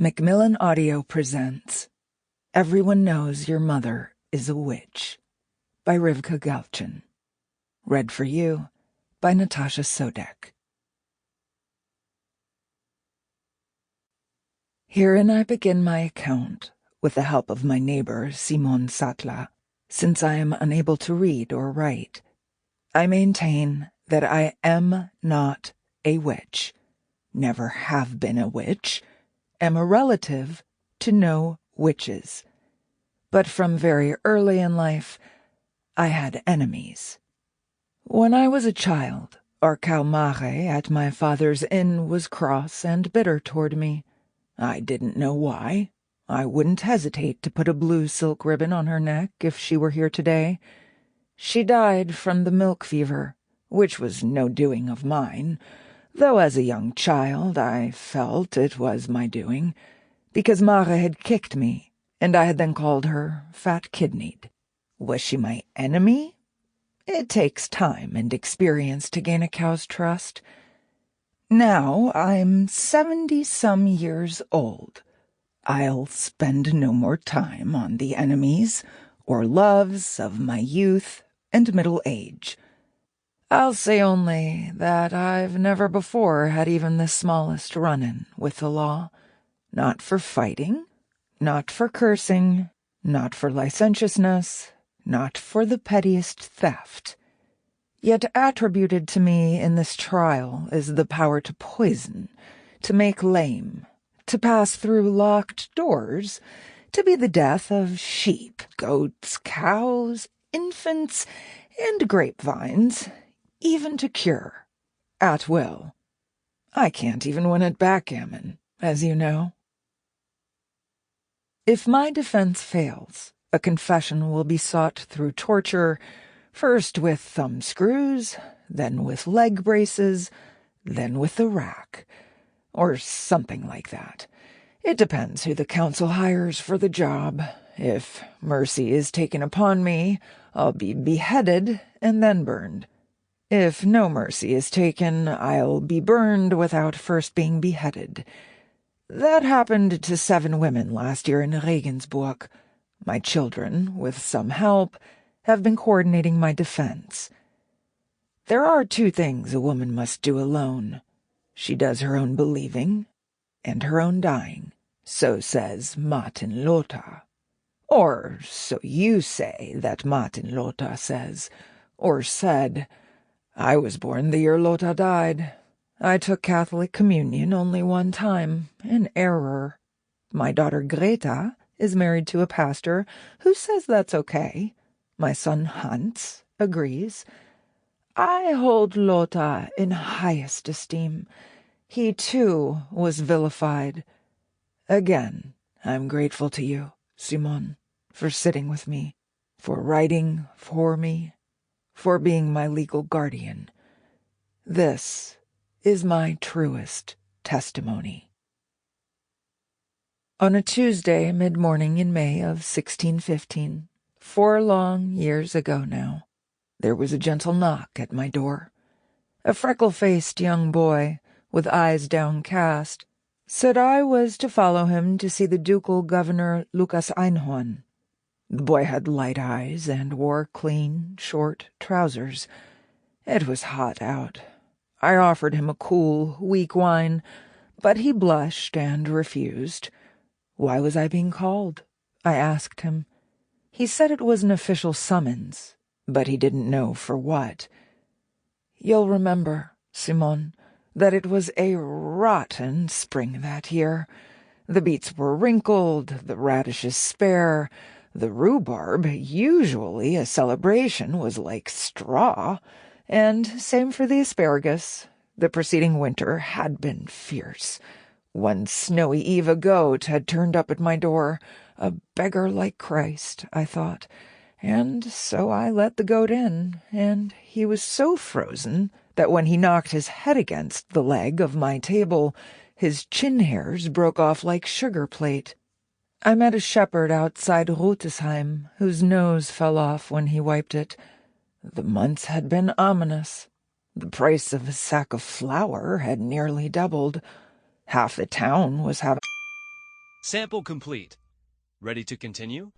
Macmillan Audio presents Everyone Knows Your Mother is a Witch by Rivka Galchen. Read for you by Natasha Soudek. Herein I begin my account, with the help of my neighbor Simon Sattler, since I am unable to read or write. I maintain that I am not a witch, never have been a witch, am a relative to no witches. But from very early in life, I had enemies. When I was a child, our cow Margaret at my father's inn was cross and bitter toward me. I didn't know why. I wouldn't hesitate to put a blue silk ribbon on her neck if she were here today. She died from the milk fever, which was no doing of mine, though as a young child I felt it was my doing, because Margaret had kicked me, and I had then called her fat-kidneyed. Was she my enemy? It takes time and experience to gain a cow's trust. Now I'm 70-some years old. I'll spend no more time on the enemies or loves of my youth and middle age. I'll say only that I've never before had even the smallest run-in with the law. Not for fighting, not for cursing, not for licentiousness, not for the pettiest theft. Yet attributed to me in this trial is the power to poison, to make lame, to pass through locked doors, to be the death of sheep, goats, cows, infants, and grapevines, even to cure, at will. I can't even win at backgammon, as you know. If my defense fails, a confession will be sought through torture, first with thumb screws, then with leg braces, then with the rack, or something like that. It depends who the council hires for the job. If mercy is taken upon me, I'll be beheaded and then burned. If no mercy is taken, I'll be burned without first being beheaded. That happened to 7 women last year in Regensburg. My children, with some help, have been coordinating my defense. There are 2 things a woman must do alone. She does her own believing and her own dying. So says Martin Luther. Or so you say that Martin Luther says, or said. I was born the year Luther died. I took Catholic communion only one time, an error. My daughter Greta is married to a pastor who says that's okay. My son Hans agrees. I hold Luther in highest esteem. He, too, was vilified. Again, I'm grateful to you, Simon, for sitting with me, for writing for me, for being my legal guardian. This is my truest testimony. On a Tuesday mid-morning in May of 1615, 4 long years ago now, there was a gentle knock at my door. A freckle-faced young boy, with eyes downcast, said I was to follow him to see the ducal governor Lucas Einhorn. The boy had light eyes and wore clean, short trousers. It was hot out. I offered him a cool, weak wine, but he blushed and refused. Why was I being called? I asked him. He said it was an official summons, but he didn't know for what. You'll remember, Simon, that it was a rotten spring that year. The beets were wrinkled, the radishes spare. The rhubarb, usually a celebration, was like straw, and same for the asparagus. The preceding winter had been fierce. One snowy eve a goat had turned up at my door, a beggar like Christ, I thought, and so I let the goat in, and he was so frozen that when he knocked his head against the leg of my table, his chin hairs broke off like sugar plate. I met a shepherd outside Rutesheim, whose nose fell off when he wiped it. The months had been ominous. The price of a sack of flour had nearly doubled. Half the town was having... Sample complete. Ready to continue?